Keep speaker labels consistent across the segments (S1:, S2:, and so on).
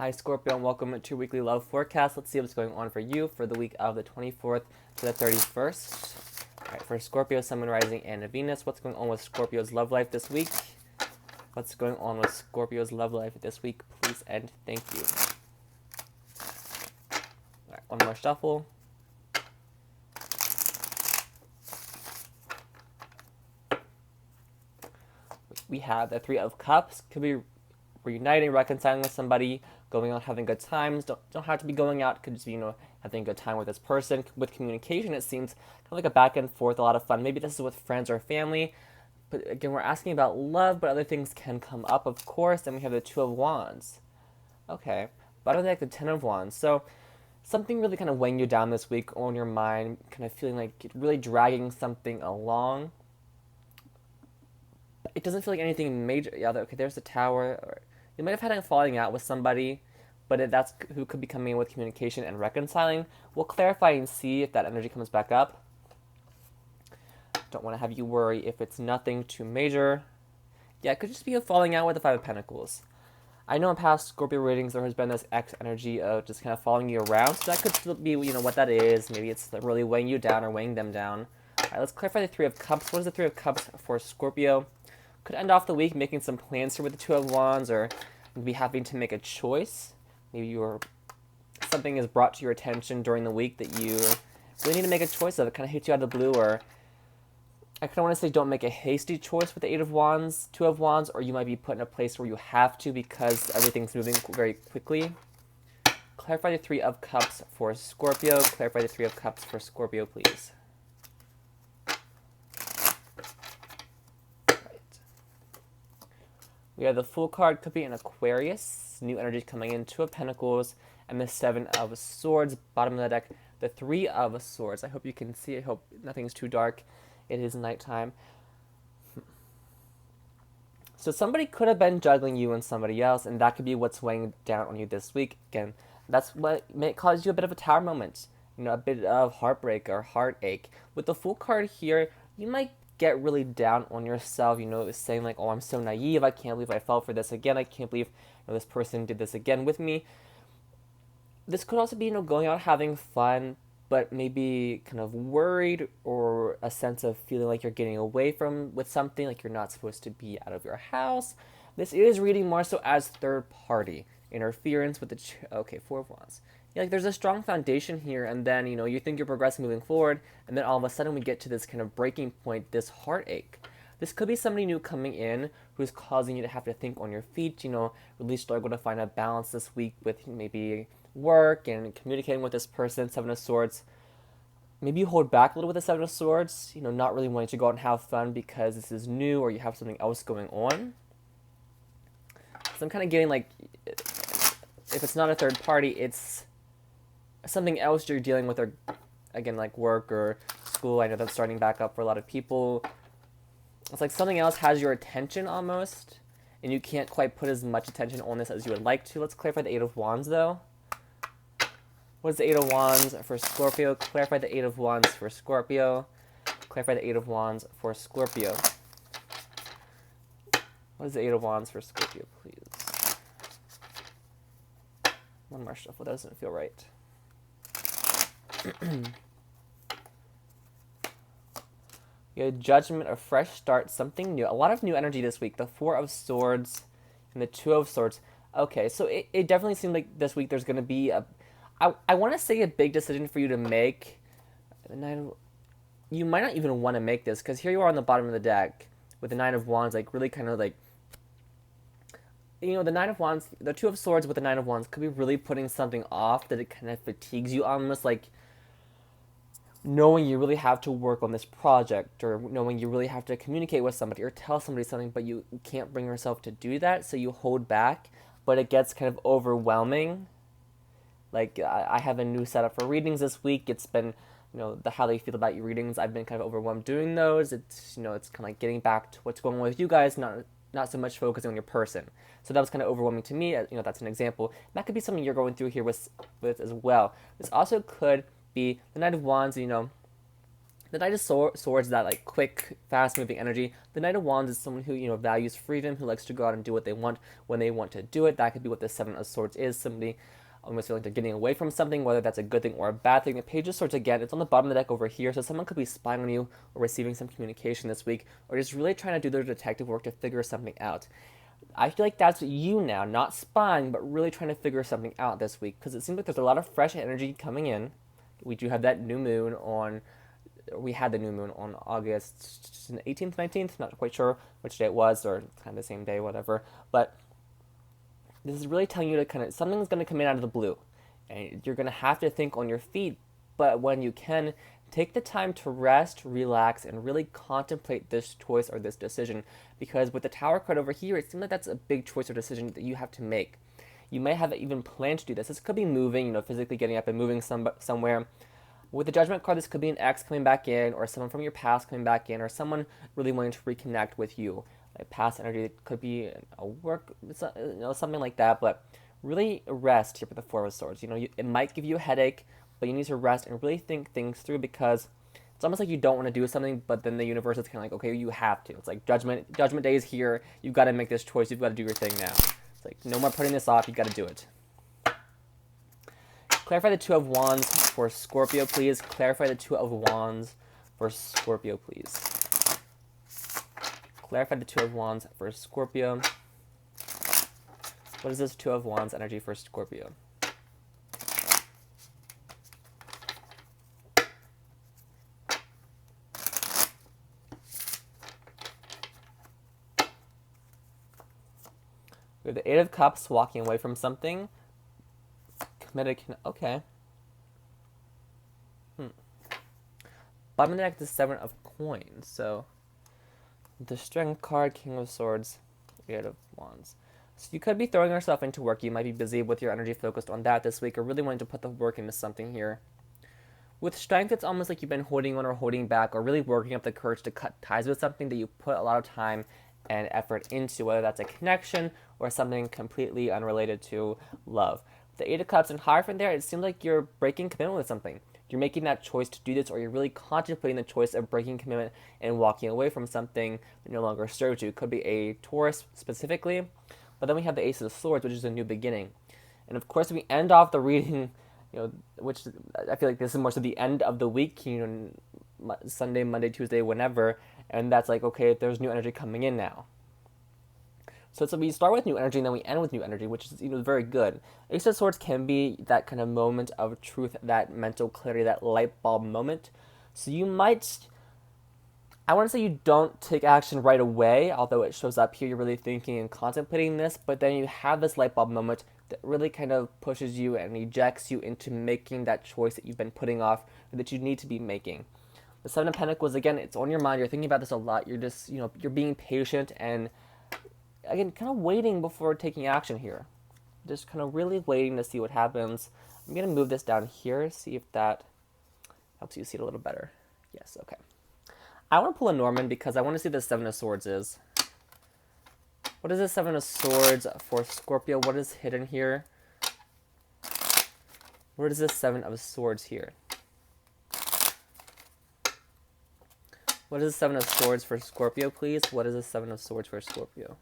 S1: Hi Scorpio and welcome to your weekly love forecast. Let's see what's going on for you for the week of the 24th to the 31st. Alright, for Scorpio, Sun, Moon, Rising, and Venus, what's going on with Scorpio's love life this week? What's going on with Scorpio's love life this week, please and thank you. Alright, one more shuffle. We have the Three of Cups. Could be reuniting, reconciling with somebody, going out, having good times. Don't have to be going out. Could just be, having a good time with this person. With communication, it seems kind of like a back and forth, a lot of fun. Maybe this is with friends or family. But again, we're asking about love, but other things can come up, of course. And we have the Two of Wands. Okay. But other than that, the Ten of Wands. So something really kind of weighing you down this week on your mind, kind of feeling like really dragging something along. It doesn't feel like anything major. Yeah, okay, there's the Tower. You might have had a falling out with somebody, but that's who could be coming in with communication and reconciling. We'll clarify and see if that energy comes back up. Don't want to have you worry if it's nothing too major. Yeah, it could just be a falling out with the Five of Pentacles. I know in past Scorpio readings there has been this X energy of just kind of following you around, so that could be, what that is. Maybe it's really weighing you down or weighing them down. All right, let's clarify the Three of Cups. What is the Three of Cups for Scorpio? Could end off the week making some plans here with the Two of Wands, or be having to make a choice. Maybe something is brought to your attention during the week that you really need to make a choice of. It kind of hits you out of the blue, or I kind of want to say don't make a hasty choice with the Eight of Wands, Two of Wands, or you might be put in a place where you have to because everything's moving very quickly. Clarify the Three of Cups for Scorpio. Clarify the Three of Cups for Scorpio, please. We have the Fool card, could be an Aquarius, new energy coming in, Two of Pentacles, and the Seven of Swords, bottom of the deck, the Three of Swords. I hope you can see, I hope nothing's too dark. It is nighttime. So somebody could have been juggling you and somebody else, and that could be what's weighing down on you this week. Again, that's what may cause you a bit of a tower moment, a bit of heartbreak or heartache. With the Fool card here, you might get really down on yourself, saying like, oh, I'm so naive, I can't believe I fell for this again, I can't believe this person did this again with me. This could also be, going out having fun, but maybe kind of worried, or a sense of feeling like you're getting away from with something, like you're not supposed to be out of your house. This is reading more so as third party interference with the Four of Wands. Yeah, there's a strong foundation here, and then, you think you're progressing moving forward, and then all of a sudden we get to this kind of breaking point, this heartache. This could be somebody new coming in who's causing you to have to think on your feet, really struggle to find a balance this week with maybe work and communicating with this person, Seven of Swords. Maybe you hold back a little with the Seven of Swords, not really wanting to go out and have fun because this is new or you have something else going on. So I'm kind of getting like, if it's not a third party, it's something else you're dealing with, or again, like work or school. I know that's starting back up for a lot of people. It's like something else has your attention almost, and you can't quite put as much attention on this as you would like to. Let's clarify the Eight of Wands, though. What is the Eight of Wands for Scorpio? Clarify the Eight of Wands for Scorpio. Clarify the Eight of Wands for Scorpio. What is the Eight of Wands for Scorpio, please? One more shuffle, doesn't feel right. You have Judgment, a fresh start, something new. A lot of new energy this week. The Four of Swords and the Two of Swords. Okay, so it definitely seemed like this week there's going to be I want to say a big decision for you to make. You might not even want to make this, because here you are on the bottom of the deck with the Nine of Wands, like really kind of like, the Nine of Wands, the Two of Swords with the Nine of Wands could be really putting something off, that it kind of fatigues you, almost like knowing you really have to work on this project, or knowing you really have to communicate with somebody or tell somebody something, but you can't bring yourself to do that, so you hold back, but it gets kind of overwhelming. Like, I have a new setup for readings this week. It's been, how they feel about your readings. I've been kind of overwhelmed doing those. It's, it's kind of like getting back to what's going on with you guys, not so much focusing on your person. So that was kind of overwhelming to me. That's an example. That could be something you're going through here with as well. This also could be the Knight of Wands, The Knight of Swords, that like quick, fast-moving energy. The Knight of Wands is someone who, values freedom, who likes to go out and do what they want when they want to do it. That could be what the Seven of Swords is. Somebody almost feeling like they're getting away from something, whether that's a good thing or a bad thing. The Page of Swords, again, it's on the bottom of the deck over here, so someone could be spying on you or receiving some communication this week, or just really trying to do their detective work to figure something out. I feel like that's you now, not spying, but really trying to figure something out this week, because it seems like there's a lot of fresh energy coming in. We do have that new moon on we had the new moon on August 18th, 19th, not quite sure which day it was, or kind of the same day, whatever. But this is really telling you to kind of, something's going to come in out of the blue. And you're going to have to think on your feet, but when you can, take the time to rest, relax, and really contemplate this choice or this decision. Because with the Tower card over here, it seems like that's a big choice or decision that you have to make. You may have even planned to do this. This could be moving, physically getting up and moving somewhere. With the Judgment card, this could be an ex coming back in, or someone from your past coming back in, or someone really wanting to reconnect with you. Like past energy, it could be a work, something like that. But really rest here with the Four of Swords. It might give you a headache, but you need to rest and really think things through, because it's almost like you don't want to do something, but then the universe is kind of like, okay, you have to. It's like Judgment Day is here. You've got to make this choice. You've got to do your thing now. It's like, no more putting this off. You've got to do it. Clarify the Two of Wands for Scorpio, please. Clarify the Two of Wands for Scorpio, please. Clarify the Two of Wands for Scorpio. What is this Two of Wands energy for Scorpio? We have the Eight of Cups, walking away from something. Committed, okay. Bottom of the deck, the Seven of Coins. So, the Strength card, King of Swords, Eight of Wands. So you could be throwing yourself into work. You might be busy with your energy focused on that this week, or really wanting to put the work into something here. With Strength, it's almost like you've been holding on or holding back, or really working up the courage to cut ties with something that you put a lot of time and effort into, whether that's a connection or something completely unrelated to love. The Eight of Cups and Hierophant there, it seems like you're breaking commitment with something. You're making that choice to do this, or you're really contemplating the choice of breaking commitment and walking away from something that no longer serves you. It could be a Taurus specifically, but then we have the Ace of Swords, which is a new beginning. And of course, we end off the reading, which I feel like this is more so the end of the week, Sunday, Monday, Tuesday, whenever, and that's like, okay, there's new energy coming in now. So we start with new energy, and then we end with new energy, which is very good. Ace of Swords can be that kind of moment of truth, that mental clarity, that light bulb moment. So you might, I want to say you don't take action right away, although it shows up here, you're really thinking and contemplating this, but then you have this light bulb moment that really kind of pushes you and ejects you into making that choice that you've been putting off, or that you need to be making. The Seven of Pentacles, again, it's on your mind, you're thinking about this a lot, you're just, you're being patient and again, kind of waiting before taking action here. Just kind of really waiting to see what happens. I'm going to move this down here, see if that helps you see it a little better. Yes, okay. I want to pull a Lenormand because I want to see what the Seven of Swords is. What is the Seven of Swords for Scorpio? What is hidden here? What is the Seven of Swords here? What is the Seven of Swords for Scorpio, please? What is the Seven of Swords for Scorpio?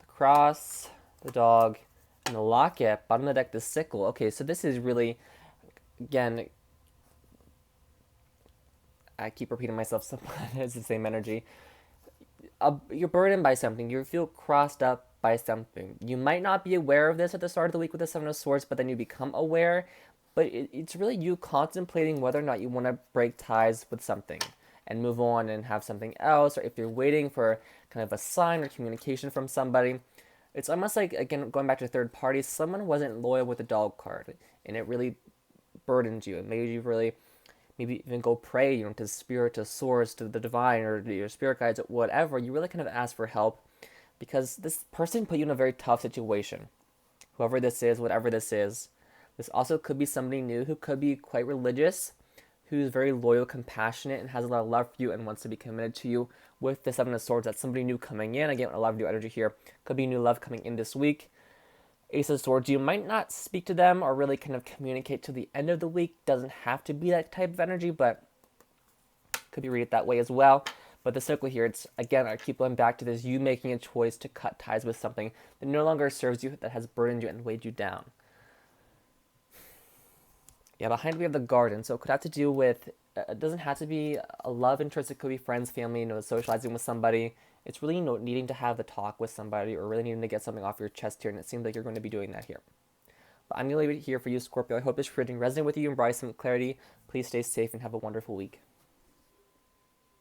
S1: Cross, the dog, and the locket. Bottom of the deck, the sickle. Okay, so this is really, again, I keep repeating myself sometimes. It's the same energy. You're burdened by something. You feel crossed up by something. You might not be aware of this at the start of the week with the Seven of Swords, but then you become aware. But it's really you contemplating whether or not you want to break ties with something and move on and have something else, or if you're waiting for kind of a sign or communication from somebody. It's almost like, again, going back to third parties, someone wasn't loyal with the dog card, and it really burdened you. It made you really maybe even go pray, to spirit, to source, to the divine, or to your spirit guides, whatever. You really kind of ask for help because this person put you in a very tough situation. Whoever this is, whatever this is. This also could be somebody new who could be quite religious, who's very loyal, compassionate, and has a lot of love for you and wants to be committed to you. With the Seven of Swords, that's somebody new coming in. Again, a lot of new energy here. Could be new love coming in this week. Ace of Swords, you might not speak to them or really kind of communicate to the end of the week. Doesn't have to be that type of energy, but could be read that way as well. But the circle here, it's again, I keep going back to this, you making a choice to cut ties with something that no longer serves you, that has burdened you and weighed you down. Yeah, behind we have the Garden, so it could have to do with, it doesn't have to be a love interest, it could be friends, family, socializing with somebody. It's really needing to have the talk with somebody or really needing to get something off your chest here, and it seems like you're going to be doing that here. But I'm going to leave it here for you, Scorpio. I hope this reading resonated with you and brought some clarity. Please stay safe and have a wonderful week.